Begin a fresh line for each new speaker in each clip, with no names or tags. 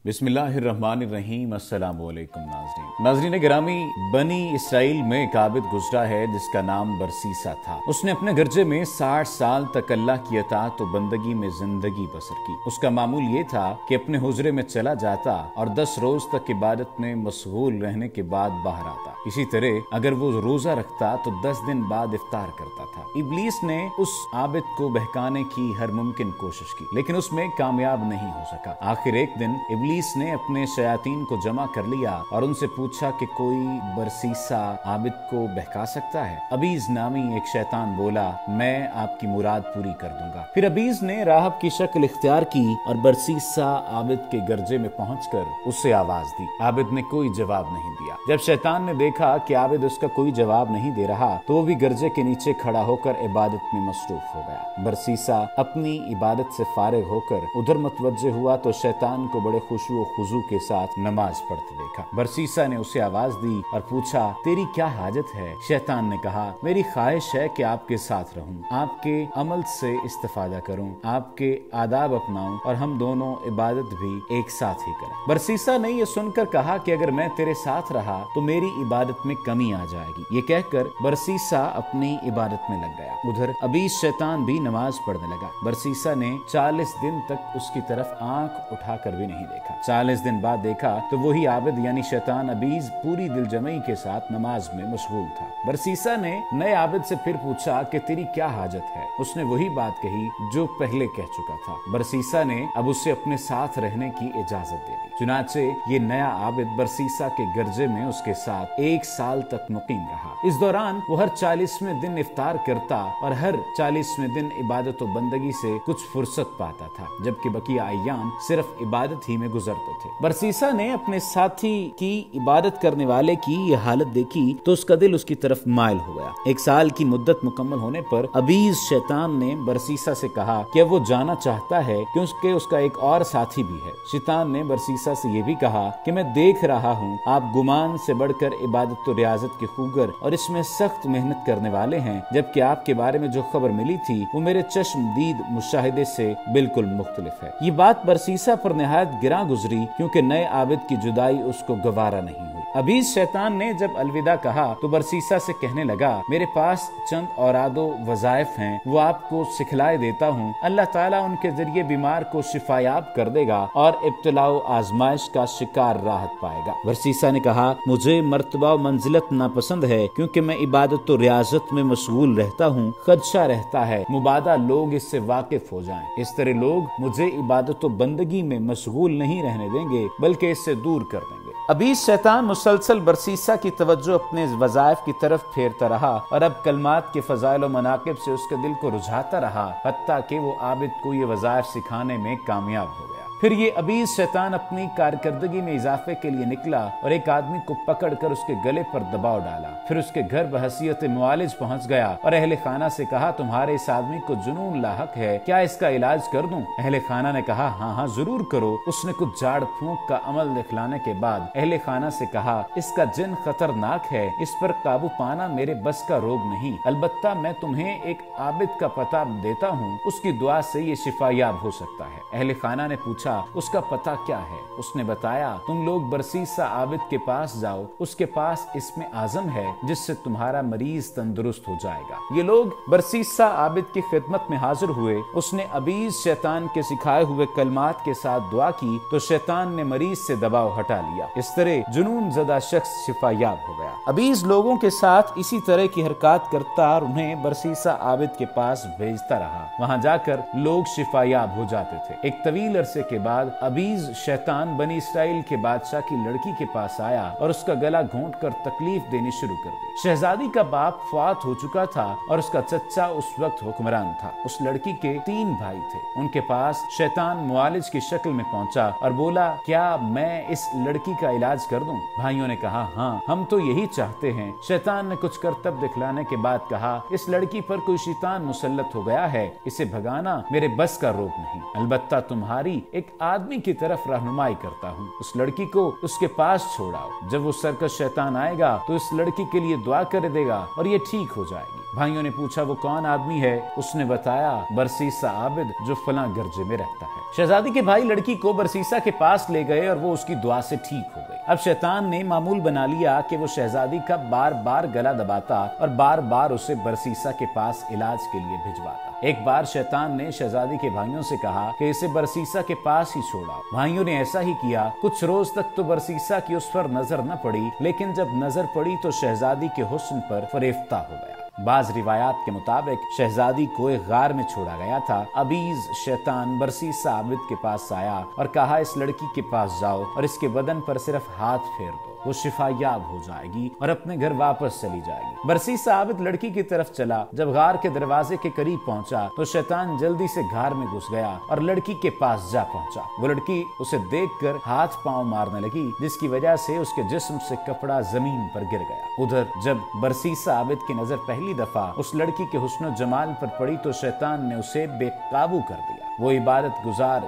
बिस्मिल्लाहिर्रहमानिर्रहीम। अस्सलामुअलैकुम नाज़रीन गिरामी, बनी इसराइल में एक आबिद गुजरा है जिसका नाम बरसीसा था। उसने अपने गर्जे में 60 साल तक अल्लाह की अताअत और बंदगी में जिंदगी बसर की। उसका मामूल ये था कि अपने हुजरे में चला जाता और 10 रोज तक इबादत में मशगूल रहने के बाद बाहर आता। इसी तरह अगर वो रोजा रखता तो 10 दिन बाद इफ्तार करता था। इब्लीस ने उस आबिद को बहकाने की हर मुमकिन कोशिश की, लेकिन उसमें कामयाब नहीं हो सका। आखिर एक दिन इब्लीस ने अपने शयातीन को जमा कर लिया और उनसे पूछा कि कोई बरसीसा आबिद को बहका सकता है। अबीज नामी एक शैतान बोला, मैं आपकी मुराद पूरी कर दूंगा। फिर अबीज ने राहब की शक्ल इख्तियार की और बरसीसा आबिद के गर्जे में पहुंचकर उसे आवाज दी। आबिद ने कोई जवाब नहीं दिया। जब शैतान ने देखा कि आबिद उसका कोई जवाब नहीं दे रहा तो वो भी गर्जे के नीचे खड़ा होकर इबादत में मसरूफ हो गया। बरसीसा अपनी इबादत से फारिग होकर उधर मुतवज्जे हुआ तो शैतान को बड़े खुशू और खुजू के साथ नमाज पढ़ते देखा। बरसीसा ने उसे आवाज दी और पूछा, तेरी क्या हाजत है? शैतान ने कहा, मेरी ख्वाहिश है कि आपके साथ रहूं, आपके अमल से इस्तेफादा करूं, आपके आदाब अपनाऊं और हम दोनों इबादत भी एक साथ ही करें। बरसीसा ने यह सुनकर कहा कि अगर मैं तेरे साथ रहा तो मेरी इबादत में कमी आ जाएगी। ये कहकर बरसीसा अपनी इबादत में लग गया। उधर अबीज शैतान भी नमाज पढ़ने लगा। बरसीसा ने 40 दिन तक उसकी तरफ आंख उठाकर भी नहीं देखा। 40 दिन बाद देखा तो वही आबिद यानी शैतान अबीज पूरी दिलजमई के साथ नमाज में मशगूल था। बरसीसा ने नए आबिद से फिर पूछा कि तेरी क्या हाजत है? उसने वही बात कही जो पहले कह चुका था। बरसीसा ने अब उसे अपने साथ रहने की इजाजत दे दी। चुनाचे ये नया आबिद बरसीसा के गर्जे में उसके साथ 1 साल तक मुकीम रहा। इस दौरान वो हर 40वें दिन इफ्तार करता और हर 40वें दिन इबादत और बंदगी से कुछ फुर्सत पाता था, जबकि बकिया अय्याम सिर्फ इबादत ही में गुजरते थे। बरसीसा ने अपने साथी की इबादत करने वाले की ये हालत देखी तो उसका दिल उसकी तरफ मायल हो गया। 1 साल की मुद्दत मुकम्मल होने पर अबीज शैतान ने बरसीसा से कहा कि वो जाना चाहता है कि उसका एक और साथी भी है। शैतान ने बरसीसा से ये भी कहा कि मैं देख रहा हूँ आप गुमान से बढ़कर इबादत और रियाजत के खूगर और इसमें सख्त मेहनत करने वाले हैं, जबकि आपके बारे में जो खबर मिली थी वो मेरे चश्मदीद मुशाहिदे से बिल्कुल मुख्तलिफ है। ये बात बरसीसा पर निहायत गिरा गुजरी क्योंकि नए आबिद की जुदाई उसको गवारा नहीं हुई। अबीज शैतान ने जब अलविदा कहा तो बरसीसा से कहने लगा, मेरे पास चंद औरादो वज़ाइफ हैं, वो आपको सिखलाए देता हूँ। अल्लाह ताला उनके जरिए बीमार को शिफायाब कर देगा और इब्तिलाओ आजमाइश का शिकार राहत पाएगा। बरसीसा ने कहा, मुझे मर्तबा मंजिलत नापसंद है क्योंकि मैं इबादत और रियाजत में मशगूल रहता हूँ। खदशा रहता है मुबादा लोग इससे वाकिफ हो जाएं। इस तरह लोग मुझे इबादत और बंदगी में मशगूल नहीं रहने देंगे बल्कि इससे दूर कर देंगे। अबीज शैतान मुसलसल बरसीसा की तवज्जो अपने वज़ाइफ की तरफ फेरता रहा और अब कलमात के फज़ाइल और मनाकिब से उसके दिल को रुझाता रहा, हत्ता कि वो आबिद को ये वज़ाइफ सिखाने में कामयाब हो गया। फिर ये अबीज शैतान अपनी कारकर्दगी में इजाफे के लिए निकला और एक आदमी को पकड़कर उसके गले पर दबाव डाला। फिर उसके घर बहसीयत मुआलिज पहुंच गया और अहले खाना से कहा, तुम्हारे इस आदमी को जुनून लाहक है, क्या इसका इलाज कर दूं? अहले खाना ने कहा, हाँ हाँ जरूर करो। उसने कुछ झाड़ फूंक का अमल दिखलाने के बाद अहले खाना से कहा, इसका जिन खतरनाक है, इस पर काबू पाना मेरे बस का रोग नहीं, अलबत्ता मैं तुम्हें एक आबिद का पता देता हूँ, उसकी दुआ से ये शिफायाब हो सकता है। अहले खाना ने पूछा, उसका पता क्या है? उसने बताया, तुम लोग बरसीसा आबिद के पास जाओ, उसके पास इसमें आजम है जिससे तुम्हारा मरीज तंदुरुस्त हो जाएगा। ये लोग बरसीसा आबिद की खिदमत में हाजिर हुए। उसने अबीज शैतान के सिखाए हुए कलमात के साथ दुआ की तो शैतान ने मरीज से दबाव हटा लिया। इस तरह जुनून ज़दा शख्स शिफायाब हो गया। अबीज लोगों के साथ इसी तरह की हरकत करता और उन्हें बरसीसा आबिद के पास भेजता रहा। वहाँ जाकर लोग शिफायाब हो जाते थे। एक तवील अरसे के बाद अबीज शैतान बनी इसराइल के बादशाह की लड़की के पास आया और उसका गला घोंट कर तकलीफ देनी शुरू कर दी। शहजादी का बाप फौत हो चुका था और उसका चच्चा उस वक्त हुक्मरान था। उस लड़की के 3 भाई थे। उनके पास शैतान मुआलिज की शक्ल में पहुंचा और बोला, क्या मैं इस लड़की का इलाज कर दूं? भाइयों ने कहा, हाँ हम तो यही चाहते हैं। शैतान ने कुछ करतब दिखलाने के बाद कहा, इस लड़की पर कोई शैतान मुसल्लत हो गया है, इसे भगाना मेरे बस का रोग नहीं, अलबत्ता तुम्हारी एक आदमी की तरफ रहनुमाई करता हूँ। उस लड़की को उसके पास छोड़ाओ। जब वो सरकश शैतान आएगा तो इस लड़की के लिए दुआ कर देगा और ये ठीक हो जाएगी। भाइयों ने पूछा वो कौन आदमी है? उसने बताया बरसीसा आबिद जो फलां गर्जे में रहता है। शहजादी के भाई लड़की को बरसीसा के पास ले गए और वो उसकी दुआ से ठीक हो गई। अब शैतान ने मामूल बना लिया कि वो शहजादी का बार बार गला दबाता और बार बार उसे बरसीसा के पास इलाज के लिए भिजवाता। एक बार शैतान ने शहजादी के भाइयों से कहा कि इसे बरसीसा के पास ही छोड़ा। भाइयों ने ऐसा ही किया। कुछ रोज तक तो बरसीसा की उस पर नजर न पड़ी, लेकिन जब नजर पड़ी तो शहजादी के हुस्न पर फरेफ्ता हो गया। बाज रिवायात के मुताबिक शहजादी को एक गार में छोड़ा गया था। अबीज शैतान बरसीसा आबिद के पास आया और कहा इस लड़की के पास जाओ और इसके बदन पर सिर्फ हाथ फेर दो, वो शिफायाब हो जाएगी और अपने घर वापस चली जाएगी। बरसीसा आबिद लड़की की तरफ चला। जब गार के दरवाजे के करीब पहुंचा तो शैतान जल्दी से गार में घुस गया और लड़की के पास जा पहुंचा। वो लड़की उसे देखकर हाथ पांव मारने लगी, जिसकी वजह से उसके जिस्म से कपड़ा जमीन पर गिर गया। उधर जब बरसीसा आबिद की नजर पहली दफा उस लड़की के हुस्न जमाल पर पड़ी तो शैतान ने उसे बेकाबू कर दिया। वो इबादत गुजार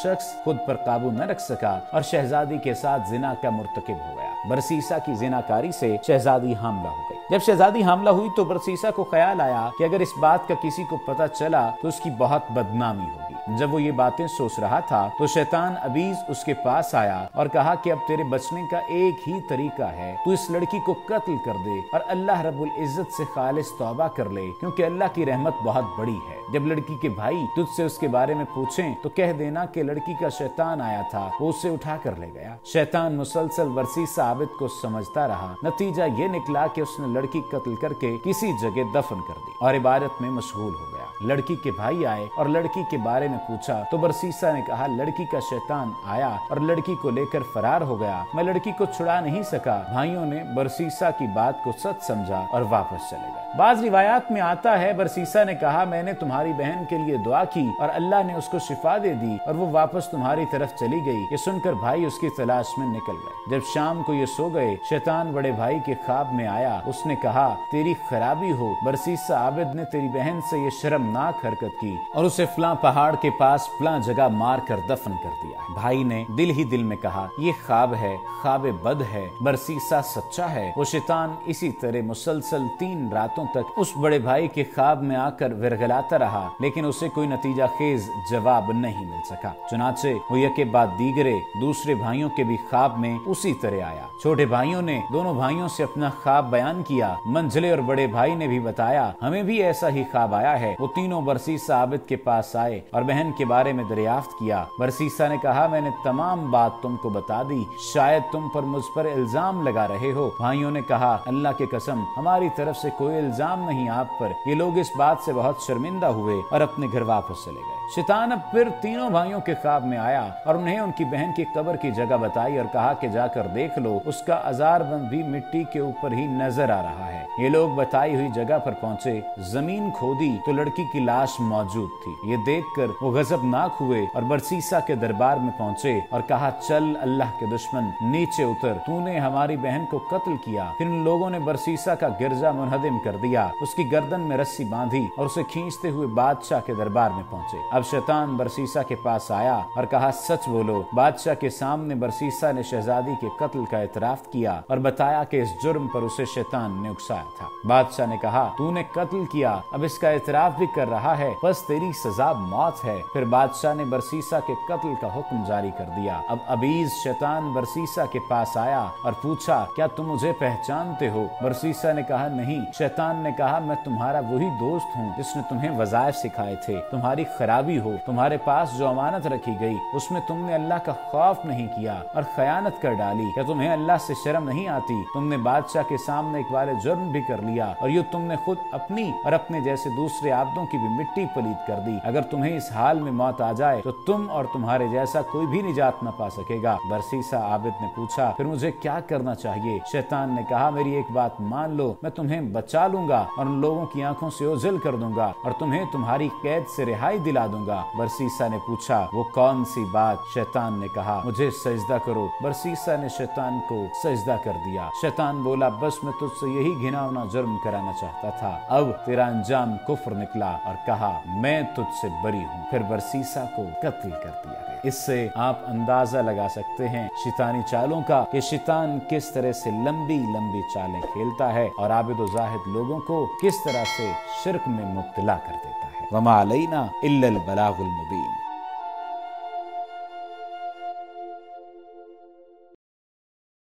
शख्स खुद पर काबू न रख सका और शहजादी के साथ जिना का मुर्तकिब हो गया। बरसीसा की जिनाकारी से शहजादी हामला हो गई। जब शहजादी हामला हुई तो बरसीसा को ख्याल आया कि अगर इस बात का किसी को पता चला तो उसकी बहुत बदनामी होगी। जब वो ये बातें सोच रहा था तो शैतान अबीज उसके पास आया और कहा कि अब तेरे बचने का एक ही तरीका है, तू इस लड़की को कत्ल कर दे और अल्लाह रब्बुल इज्जत से खालिस तौबा कर ले, क्योंकि अल्लाह की रहमत बहुत बड़ी है। जब लड़की के भाई तुझसे उसके बारे में पूछें तो कह देना कि लड़की का शैतान आया था, वो उसे उठा कर ले गया। शैतान मुसलसल बरसीसा आबिद को समझता रहा। नतीजा ये निकला कि उसने लड़की कत्ल करके किसी जगह दफन कर दी और इबादत में मशगूल हो गया। लड़की के भाई आए और लड़की के बारे में पूछा तो बरसीसा ने कहा लड़की का शैतान आया और लड़की को लेकर फरार हो गया, मैं लड़की को छुड़ा नहीं सका। भाइयों ने बरसीसा की बात को सच समझा और वापस चले गए। बाज रिवायात में आता है बरसीसा ने कहा मैंने तुम्हारी बहन के लिए दुआ की और अल्लाह ने उसको शिफा दे दी और वो वापस तुम्हारी तरफ चली गई। ये सुनकर भाई उसकी तलाश में निकल गए। जब शाम को ये सो गए, शैतान बड़े भाई के ख्वाब में आया। उसने कहा तेरी खराबी हो, बरसीसा आबिद ने तेरी बहन से ये शर्मनाक हरकत की और उसे फलां पहाड़ के पास फलां जगह मार कर दफन कर दिया। भाई ने दिल ही दिल में कहा ये ख्वाब है, ख्वाब बद है, बरसीसा सच्चा है। वो शैतान इसी तरह मुसलसल 3 रातों तक उस बड़े भाई के ख्वाब में आकर विरगलाता रहा, लेकिन उसे कोई नतीजा खेज जवाब नहीं मिल सका। चुनाचे वो यके बाद दीगरे दूसरे भाइयों के भी ख्वाब में उसी तरह आया। छोटे भाइयों ने दोनों भाइयों से अपना ख्वाब बयान किया। मंझले और बड़े भाई ने भी बताया हमें भी ऐसा ही ख्वाब आया है। वो तीनों बरसीसा आबिद के पास आए और बहन के बारे में दरियाफ्त किया। बरसीसा ने कहा मैंने तमाम बात तुमको बता दी, शायद तुम पर मुझ पर इल्जाम लगा रहे हो। भाइयों ने कहा अल्लाह की कसम हमारी तरफ से कोई इल्जाम नहीं आप पर। ये लोग इस बात से बहुत शर्मिंदा हुए और अपने घर वापस चले गए। शैतान अब फिर तीनों भाइयों के ख्वाब में आया और उन्हें उनकी बहन की कब्र की जगह बताई और कहा कि जाकर देख लो, उसका अजारबंद भी मिट्टी के ऊपर ही नजर आ रहा है। ये लोग बताई हुई जगह पर पहुंचे, जमीन खोदी तो लड़की की लाश मौजूद थी। ये देखकर वो गजबनाक हुए और बरसीसा के दरबार में पहुंचे और कहा चल अल्लाह के दुश्मन नीचे उतर, तूने हमारी बहन को कत्ल किया। फिर उन लोगों ने बरसीसा का गिरजा मुनहदिम कर दिया, उसकी गर्दन में रस्सी बांधी और उसे खींचते हुए बादशाह के दरबार में पहुंचे। अब शैतान बरसीसा के पास आया और कहा सच बोलो। बादशाह के सामने बरसीसा ने शहजादी के कत्ल का इतराफ किया और बताया कि इस जुर्म पर उसे शैतान ने उकसाया था। बादशाह ने कहा तूने कत्ल किया, अब इसका इतराफ भी कर रहा है, बस तेरी सजा मौत है। फिर बादशाह ने बरसीसा के कत्ल का हुक्म जारी कर दिया। अब अबीज शैतान बरसीसा के पास आया और पूछा क्या तुम मुझे पहचानते हो? बरसीसा ने कहा नहीं। शैतान ने कहा मैं तुम्हारा वही दोस्त हूँ जिसने तुम्हें वज़ाइफ सिखाए थे। तुम्हारी खराबी हो, तुम्हारे पास जो अमानत रखी गई उसमें तुमने अल्लाह का खौफ नहीं किया और खयानत कर डाली। क्या तुम्हें अल्लाह से शर्म नहीं आती? तुमने बादशाह के सामने एक बार जुर्म भी कर लिया और यूं तुमने खुद अपनी और अपने जैसे दूसरे आबदों की भी मिट्टी पलीत कर दी। अगर तुम्हें इस हाल में मौत आ जाए तो तुम और तुम्हारे जैसा कोई भी निजात न पा सकेगा। बरसीसा आबिद ने पूछा फिर मुझे क्या करना चाहिए? शैतान ने कहा मेरी एक बात मान लो, मैं तुम्हें बचा लूंगा और उन लोगों की आंखों से ओझल कर दूंगा और तुम्हें तुम्हारी कैद से रिहाई दिला दूंगा। बरसीसा ने पूछा वो कौन सी बात? शैतान ने कहा मुझे सजदा करो। बरसीसा ने शैतान को सजदा कर दिया। शैतान बोला बस मैं तुझसे यही घिनौना जुर्म कराना चाहता था, अब तेरा अंजाम कुफ्र निकला। मारा और कहा मैं तुझसे बरी हूँ। फिर बरसीसा को कत्ल कर दिया गया। इससे आप अंदाजा लगा सकते हैं शैतानी चालों का कि शैतान किस तरह से लंबी लंबी चालें खेलता है और आबिद व जाहिद लोगों को किस तरह से शिर्क में मुब्तला कर देता है। वमा अलैना इल्लल बलागुल मुबीन।